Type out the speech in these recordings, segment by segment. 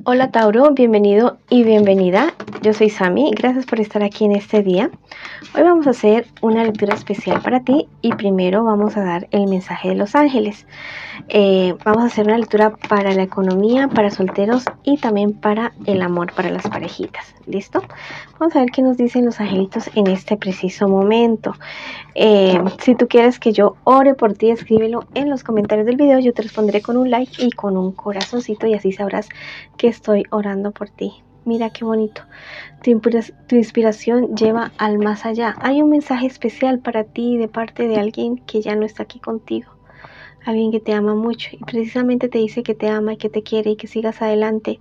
Hola Tauro, bienvenido y bienvenida. Yo soy Sami, gracias por estar aquí en este día. Hoy vamos a hacer una lectura especial para ti y primero vamos a dar el mensaje de los ángeles. Vamos a hacer una lectura para la economía, para solteros y también para el amor, para las parejitas. ¿Listo? Vamos a ver qué nos dicen los angelitos en este preciso momento. Si tú quieres que yo ore por ti, escríbelo en los comentarios del video. Yo te responderé con un like y con un corazoncito y así sabrás que estoy orando por ti. Mira qué bonito. Tu inspiración lleva al más allá. Hay un mensaje especial para ti de parte de alguien que ya no está aquí contigo. Alguien que te ama mucho y precisamente te dice que te ama y que te quiere y que sigas adelante,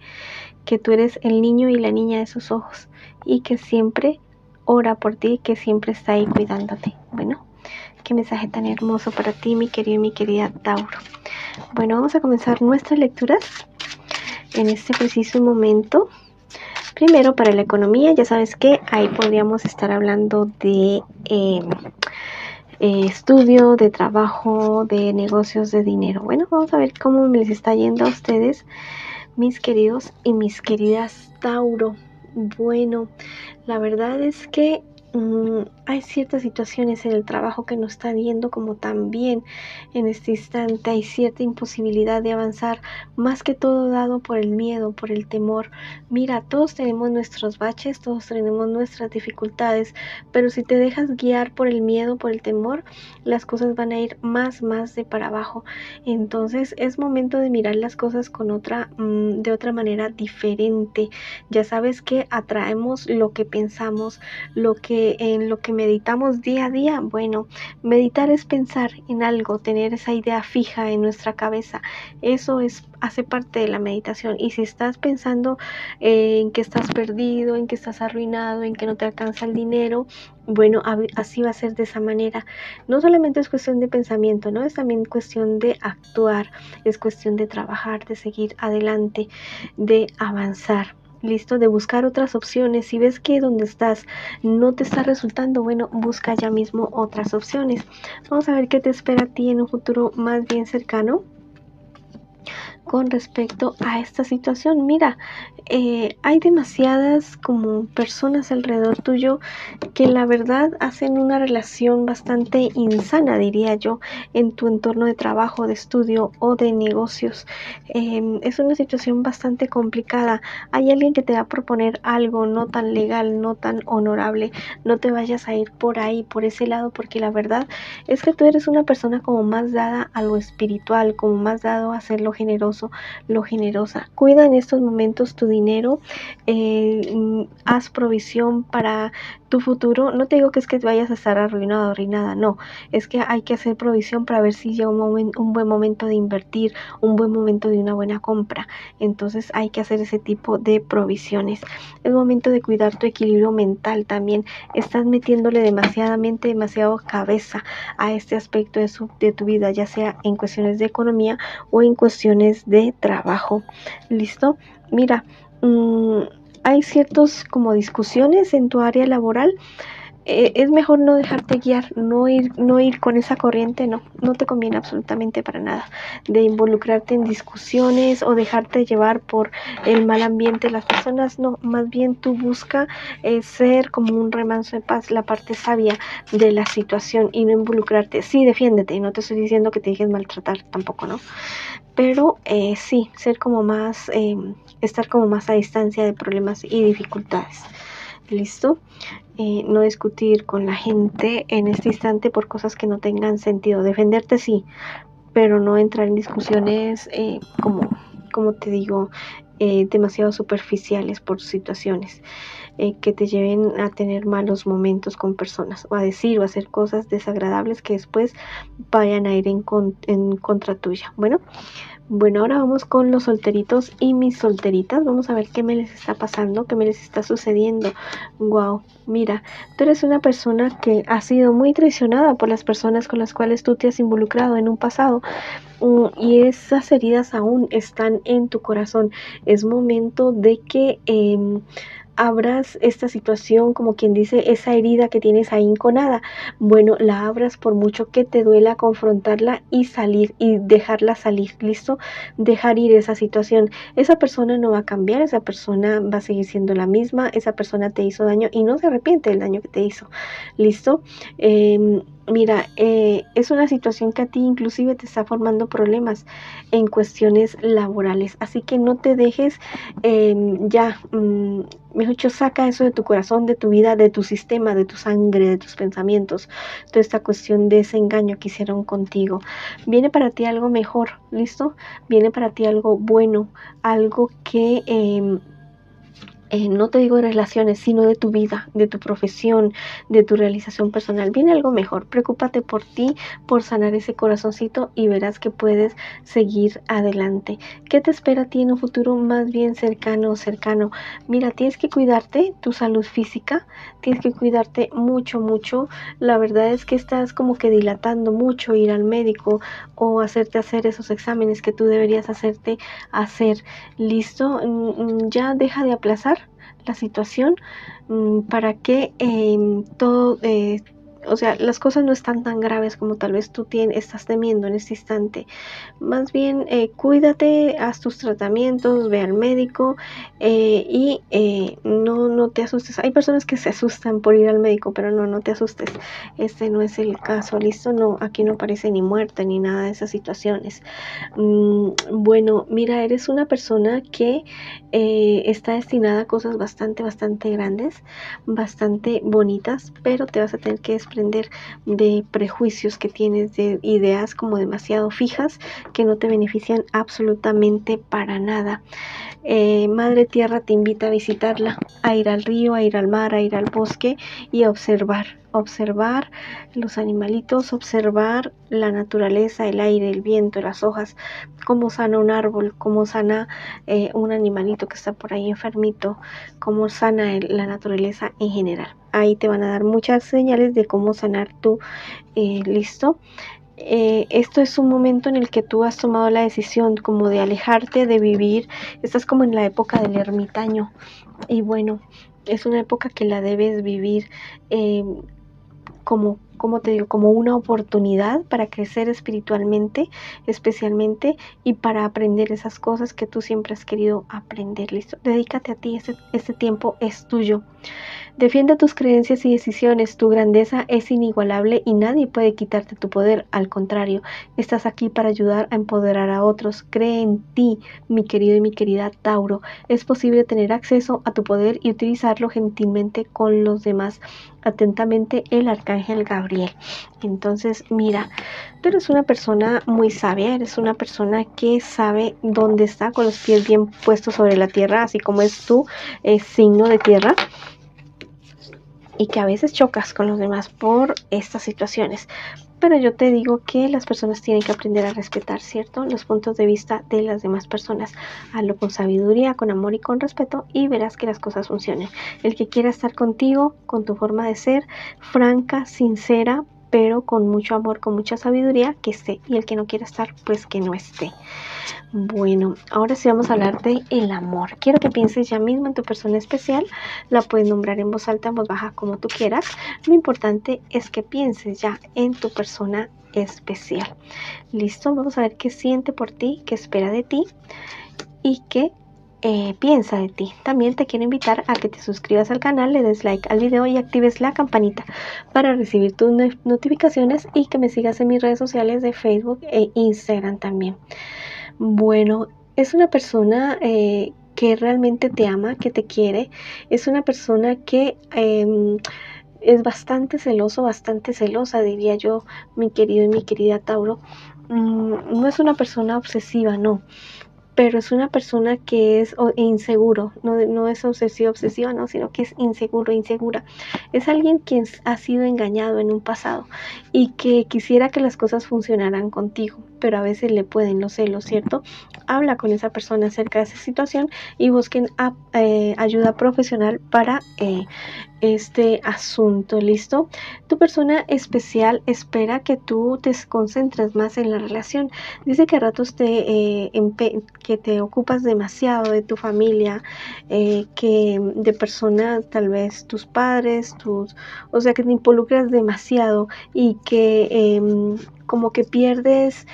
que tú eres el niño y la niña de sus ojos y que siempre ora por ti, que siempre está ahí cuidándote. Bueno, qué mensaje tan hermoso para ti, mi querido y mi querida Tauro. Bueno, vamos a comenzar nuestras lecturas en este preciso momento. Primero, para la economía, ya sabes que ahí podríamos estar hablando de estudio, de trabajo, de negocios, de dinero. Bueno, vamos a ver cómo les está yendo a ustedes, mis queridos y mis queridas Tauro. Bueno, la verdad es que hay ciertas situaciones en el trabajo que no están yendo como tan bien en este instante. Hay cierta imposibilidad de avanzar, más que todo dado por el miedo, por el temor. Mira, todos tenemos nuestros baches, todos tenemos nuestras dificultades, pero si te dejas guiar por el miedo, por el temor, las cosas van a ir más de para abajo. Entonces es momento de mirar las cosas con de otra manera diferente. Ya sabes que atraemos lo que pensamos, en lo que meditamos día a día. Bueno, meditar es pensar en algo, tener esa idea fija en nuestra cabeza. Eso hace parte de la meditación. Y si estás pensando en que estás perdido, en que estás arruinado, en que no te alcanza el dinero, bueno, así va a ser de esa manera. No solamente es cuestión de pensamiento, ¿no? Es también cuestión de actuar, es cuestión de trabajar, de seguir adelante, de avanzar. Listo, de buscar otras opciones. Si ves que donde estás no te está resultando, bueno, busca ya mismo otras opciones. Vamos a ver qué te espera a ti en un futuro más bien cercano con respecto a esta situación. Mira, hay demasiadas como personas alrededor tuyo que la verdad hacen una relación bastante insana, diría yo, en tu entorno de trabajo, de estudio o de negocios. Es una situación bastante complicada. Hay alguien que te va a proponer algo no tan legal, no tan honorable. No te vayas a ir por ahí, por ese lado, porque la verdad es que tú eres una persona como más dada a lo espiritual, como más dado a ser lo generoso, lo generosa. Cuida en estos momentos tu dinero, haz provisión para tu futuro. No te digo que es que vayas a estar arruinado, arruinada, no, es que hay que hacer provisión para ver si llega un buen momento de invertir, un buen momento de una buena compra. Entonces hay que hacer ese tipo de provisiones. Es momento de cuidar tu equilibrio mental también. Estás metiéndole demasiado cabeza a este aspecto de tu vida, ya sea en cuestiones de economía o en cuestiones de trabajo. ¿Listo? Mira, hay ciertos como discusiones en tu área laboral. Es mejor no dejarte guiar, no ir con esa corriente, no te conviene absolutamente para nada, de involucrarte en discusiones o dejarte llevar por el mal ambiente de las personas. No, más bien tú busca ser como un remanso de paz, la parte sabia de la situación y no involucrarte. Sí, defiéndete, no te estoy diciendo que te dejes maltratar tampoco, ¿no? Pero sí, ser como más, estar como más a distancia de problemas y dificultades. ¿Listo? No discutir con la gente en este instante por cosas que no tengan sentido. Defenderte sí, pero no entrar en discusiones como te digo, demasiado superficiales por situaciones que te lleven a tener malos momentos con personas o a decir o a hacer cosas desagradables que después vayan a ir en contra tuya. Bueno, ahora vamos con los solteritos y mis solteritas. Vamos a ver qué me les está pasando, qué me les está sucediendo. Wow, mira, tú eres una persona que ha sido muy traicionada por las personas con las cuales tú te has involucrado en un pasado. Y esas heridas aún están en tu corazón. Es momento de que abras esta situación, como quien dice, esa herida que tienes ahí enconada, bueno, la abras por mucho que te duela, confrontarla y salir y dejarla salir, ¿listo? Dejar ir esa situación. Esa persona no va a cambiar, esa persona va a seguir siendo la misma, esa persona te hizo daño y no se arrepiente del daño que te hizo, ¿listo? Mira, es una situación que a ti inclusive te está formando problemas en cuestiones laborales, así que no te dejes mejor dicho, saca eso de tu corazón, de tu vida, de tu sistema, de tu sangre, de tus pensamientos, toda esta cuestión de ese engaño que hicieron contigo. Viene para ti algo mejor, ¿listo? Viene para ti algo bueno, algo que no te digo de relaciones, sino de tu vida, de tu profesión, de tu realización personal. Viene algo mejor. Preocúpate por ti, por sanar ese corazoncito y verás que puedes seguir adelante. ¿Qué te espera a ti en un futuro más bien cercano? Mira, tienes que cuidarte, tu salud física, tienes que cuidarte mucho, mucho. La verdad es que estás como que dilatando mucho ir al médico o hacerte hacer esos exámenes que tú deberías hacerte hacer. ¿Listo? Ya deja de aplazar la situación para que todo, o sea, las cosas no están tan graves como tal vez tú estás temiendo en este instante. Más bien, cuídate, haz tus tratamientos, ve al médico y no te asustes. Hay personas que se asustan por ir al médico, pero no te asustes. Este no es el caso, ¿listo? No, aquí no aparece ni muerte ni nada de esas situaciones. Bueno, mira, eres una persona que está destinada a cosas bastante grandes, bastante bonitas, pero te vas a tener que desprender de prejuicios que tienes, de ideas como demasiado fijas que no te benefician absolutamente para nada. Madre Tierra te invita a visitarla, a ir al río, a ir al mar, a ir al bosque y a observar los animalitos, observar la naturaleza, el aire, el viento, las hojas, cómo sana un árbol, cómo sana un animalito que está por ahí enfermito, cómo sana la naturaleza en general. Ahí te van a dar muchas señales de cómo sanar tú, ¿listo? Esto es un momento en el que tú has tomado la decisión como de alejarte, de vivir. Estás como en la época del ermitaño y bueno, es una época que la debes vivir como te digo, como una oportunidad para crecer espiritualmente, especialmente, y para aprender esas cosas que tú siempre has querido aprender. ¿Listo? Dedícate a ti, este tiempo es tuyo. Defiende tus creencias y decisiones, tu grandeza es inigualable y nadie puede quitarte tu poder, al contrario, estás aquí para ayudar a empoderar a otros. Cree en ti, mi querido y mi querida Tauro, es posible tener acceso a tu poder y utilizarlo gentilmente con los demás. Atentamente, el Arcángel Gabriel. Entonces, mira, tú eres una persona muy sabia, eres una persona que sabe dónde está, con los pies bien puestos sobre la tierra, así como es tu signo de tierra, y que a veces chocas con los demás por estas situaciones. Pero yo te digo que las personas tienen que aprender a respetar, ¿cierto? Los puntos de vista de las demás personas. Hazlo con sabiduría, con amor y con respeto y verás que las cosas funcionen. El que quiera estar contigo, con tu forma de ser, franca, sincera, pero con mucho amor, con mucha sabiduría, que esté. Y el que no quiera estar, pues que no esté. Bueno, ahora sí vamos a hablar de el amor. Quiero que pienses ya mismo en tu persona especial. La puedes nombrar en voz alta, en voz baja, como tú quieras. Lo importante es que pienses ya en tu persona especial. ¿Listo? Vamos a ver qué siente por ti, qué espera de ti y qué piensa de ti. También te quiero invitar a que te suscribas al canal, le des like al video y actives la campanita para recibir tus notificaciones y que me sigas en mis redes sociales de Facebook e Instagram también. Bueno, es una persona que realmente te ama, que te quiere. Es una persona que es bastante celoso, bastante celosa, diría yo, mi querido y mi querida Tauro. No es una persona obsesiva, no. Pero es una persona que es inseguro, no es obsesiva, no, sino que es insegura. Es alguien quien ha sido engañado en un pasado y que quisiera que las cosas funcionaran contigo, pero a veces le pueden los celos, ¿cierto? Habla con esa persona acerca de esa situación y busquen ayuda profesional para este asunto, ¿listo? Tu persona especial espera que tú te concentres más en la relación. Dice que a ratos que te ocupas demasiado de tu familia, que de persona, tal vez tus padres, o sea, que te involucras demasiado y que como que pierdes,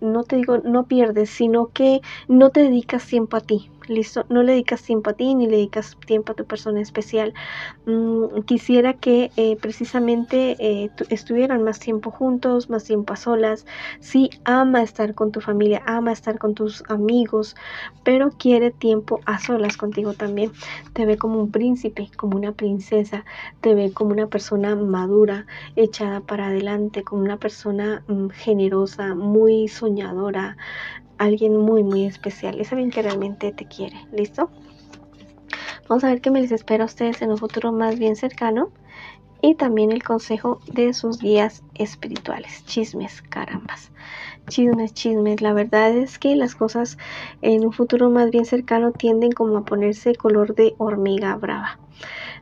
no te digo no pierdes, sino que no te dedicas tiempo a ti. Listo, no le dedicas tiempo a ti ni le dedicas tiempo a tu persona especial. Quisiera que precisamente estuvieran más tiempo juntos, más tiempo a solas. Sí, ama estar con tu familia, ama estar con tus amigos, pero quiere tiempo a solas contigo también. Te ve como un príncipe, como una princesa, te ve como una persona madura, echada para adelante, como una persona generosa, muy soñadora, alguien muy muy especial. Es alguien que realmente te quiere. ¿Listo? Vamos a ver qué me les espera a ustedes en un futuro más bien cercano. Y también el consejo de sus guías espirituales. Chismes, carambas. Chismes, chismes. La verdad es que las cosas en un futuro más bien cercano tienden como a ponerse color de hormiga brava.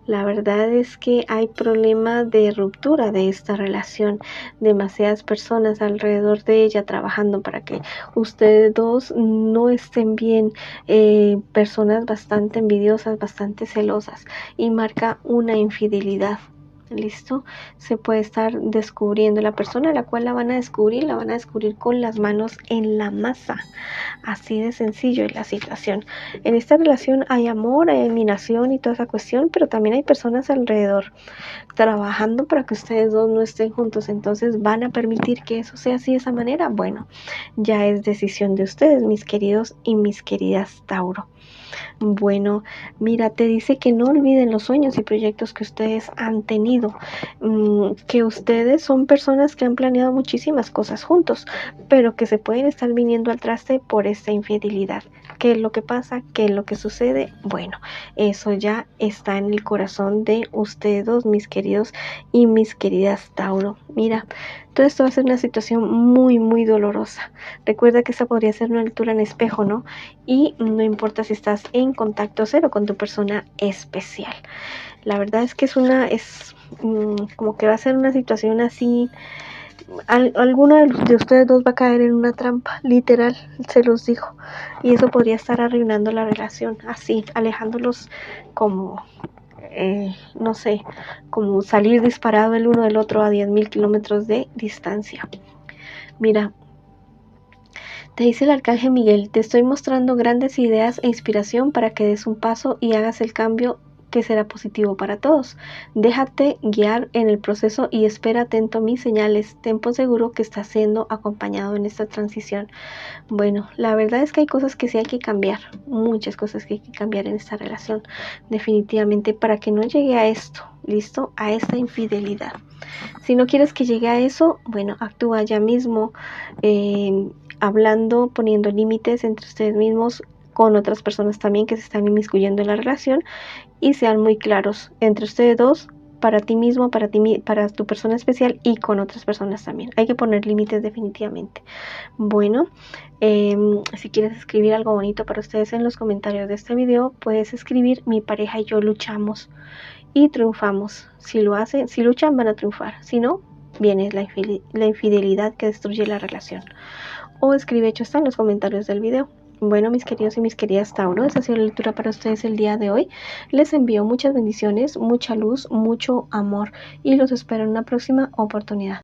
La verdad es que hay problema de ruptura de esta relación, demasiadas personas alrededor de ella trabajando para que ustedes dos no estén bien, personas bastante envidiosas, bastante celosas, y marca una infidelidad. ¿Listo? Se puede estar descubriendo la persona a la cual la van a descubrir con las manos en la masa. Así de sencillo es la situación. En esta relación hay amor, hay admiración y toda esa cuestión, pero también hay personas alrededor trabajando para que ustedes dos no estén juntos. Entonces, ¿van a permitir que eso sea así de esa manera? Bueno, ya es decisión de ustedes, mis queridos y mis queridas Tauro. Bueno, mira, te dice que no olviden los sueños y proyectos que ustedes han tenido, que ustedes son personas que han planeado muchísimas cosas juntos, pero que se pueden estar viniendo al traste por esta infidelidad. ¿Qué es lo que pasa? ¿Qué es lo que sucede? Bueno, eso ya está en el corazón de ustedes dos, mis queridos y mis queridas Tauro. Mira, todo esto va a ser una situación muy, muy dolorosa. Recuerda que esta podría ser una lectura en espejo, ¿no? Y no importa si estás en contacto cero con tu persona especial. La verdad es que como que va a ser una situación así. Alguno de ustedes dos va a caer en una trampa, literal, se los dijo. Y eso podría estar arruinando la relación, así, alejándolos como, no sé, como salir disparado el uno del otro a 10.000 kilómetros de distancia. Mira, te dice el arcángel Miguel, te estoy mostrando grandes ideas e inspiración para que des un paso y hagas el cambio que será positivo para todos. Déjate guiar en el proceso y espera atento a mis señales. Ten por seguro que estás siendo acompañado en esta transición. Bueno, la verdad es que hay cosas que sí hay que cambiar, muchas cosas que hay que cambiar en esta relación, definitivamente, para que no llegue a esto, ¿listo? A esta infidelidad. Si no quieres que llegue a eso, bueno, actúa ya mismo, hablando, poniendo límites entre ustedes mismos, con otras personas también que se están inmiscuyendo en la relación, y sean muy claros entre ustedes dos, para ti mismo, para tu persona especial y con otras personas también. Hay que poner límites definitivamente. Bueno, si quieres escribir algo bonito para ustedes en los comentarios de este video, puedes escribir: mi pareja y yo luchamos y triunfamos. Si luchan, van a triunfar. Si no, viene la infidelidad que destruye la relación. O escribe hecho está en los comentarios del video. Bueno, mis queridos y mis queridas Tauro, esa ha sido la lectura para ustedes el día de hoy. Les envío muchas bendiciones, mucha luz, mucho amor y los espero en una próxima oportunidad.